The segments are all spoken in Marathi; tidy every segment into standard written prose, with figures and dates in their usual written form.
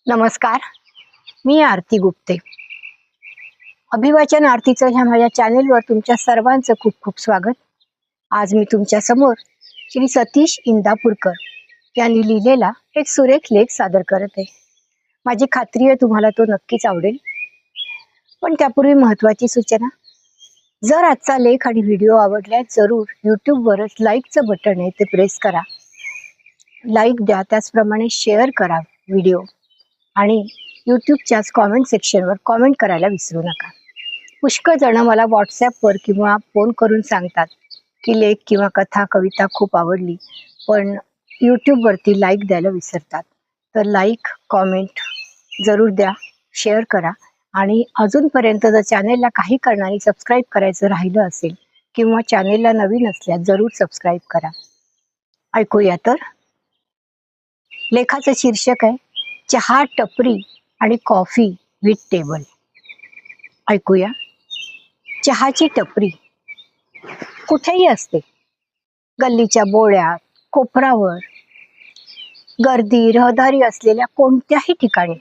नमस्कार, मी आरती गुप्ते. अभिवाचन आरतीचं ह्या माझ्या चॅनेलवर तुमच्या सर्वांचं खूप खूप स्वागत. आज मी तुमच्या समोर श्री सतीश इंदापूरकर यांनी लिहिलेला एक सुरेख लेख सादर करत आहे. माझी खात्री आहे तुम्हाला तो नक्कीच आवडेल. पण त्यापूर्वी महत्त्वाची सूचना, जर आजचा लेख आणि व्हिडिओ आवडल्यास जरूर यूट्यूबवरच लाईकचं बटन आहे ते प्रेस करा, लाईक द्या, त्याचप्रमाणे शेअर करा व्हिडिओ, आणि यूट्यूबच्याच कॉमेंट सेक्शनवर कॉमेंट करायला विसरू नका. पुष्कळ जण मला व्हॉट्सॲपवर किंवा फोन करून सांगतात की लेख किंवा कथा कविता खूप आवडली, पण यूट्यूबवरती लाईक द्यायला विसरतात. तर लाईक कॉमेंट जरूर द्या, शेअर करा, आणि अजूनपर्यंत जर चॅनेलला काही कारणाने सबस्क्राईब करायचं राहिलं असेल किंवा चॅनेलला नवीन असल्यास जरूर सबस्क्राईब करा. ऐकूया तर. लेखाचं शीर्षक आहे चहा टपरी आणि कॉफी विथ टेबल. ऐकूया. चहाची टपरी कुठेही असते, गल्लीच्या बोळ्यात, कोपरावर, गर्दी रहदारी असलेल्या कोणत्याही ठिकाणी,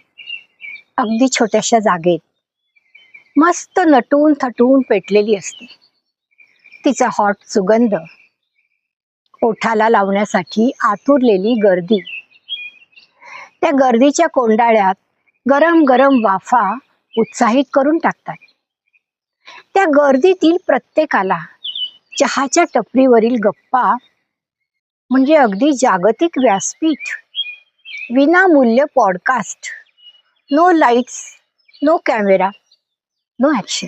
अगदी छोट्याशा जागेत मस्त नटून थटून पेटलेली असते. तिचा हॉट सुगंध, ओठाला लावण्यासाठी आतुरलेली गर्दी, त्या गर्दीच्या कोंडाळ्यात गरम गरम वाफा उत्साहित करून टाकतात. त्या गर्दीतील प्रत्येकाला चहाच्या टपरीवरील गप्पा म्हणजे अगदी जागतिक व्यासपीठ. विनामूल्य podcast, no lights, no camera, no action,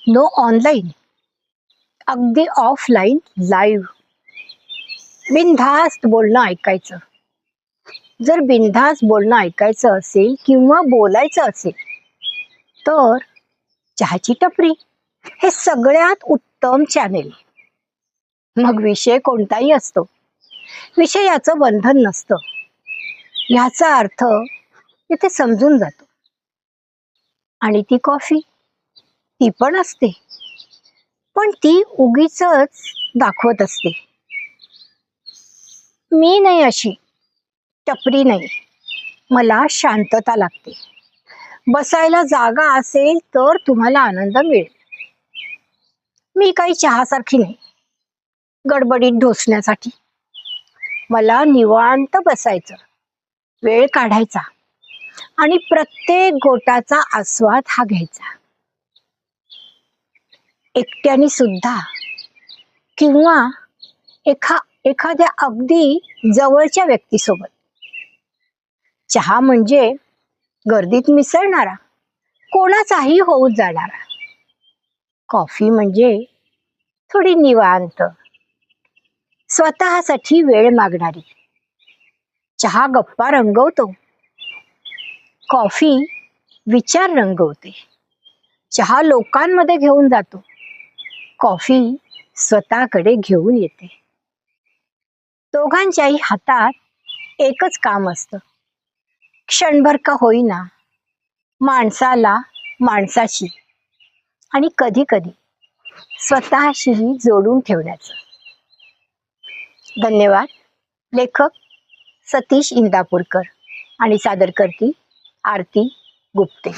no online, अगदी ऑफलाईन लाईव्ह. बिनधास्त बोलणं ऐकायचं. जर बिनधास्त बोलणं ऐकायचं असेल किंवा बोलायचं असेल तर चहाची टपरी हे सगळ्यात उत्तम चॅनेल. मग विषय कोणताही असतो, विषयाचं बंधन नसतं. ह्याचा अर्थ इथे समजून जातो. आणि ती कॉफी, ती पण असते, पण ती उगीच दाखवत असते. मी नाही अशी, टपरी नाही, मला शांतता लागते. बसायला जागा असेल तर तुम्हाला आनंद मिळेल. मी काही चहासारखी नाही, गडबडीत ढोसण्यासाठी. मला निवांत बसायचं, वेळ काढायचा आणि प्रत्येक घोटाचा आस्वाद हा घ्यायचा. एकट्याने सुद्धा किंवा एखाद्या अगदी जवळच्या व्यक्तीसोबत. चहा म्हणजे गर्दीत मिसळणारा, कोणाचाही होऊन जाणारा. कॉफी म्हणजे थोडी निवांत, स्वतःसाठी वेळ मागणारी. चहा गप्पा रंगवतो, कॉफी विचार रंगवते. चहा लोकांमध्ये घेऊन जातो, कॉफी स्वतःकडे घेऊन येते. दोघांच्याही हातात एकच काम असतं, क्षणभर का होईना माणसाला माणसाशी आणि कधी कधी स्वतःशीही जोडून ठेवण्याचं. धन्यवाद. लेखक सतीश इंदापूरकर आणि सादरकर्ती आरती गुप्ते.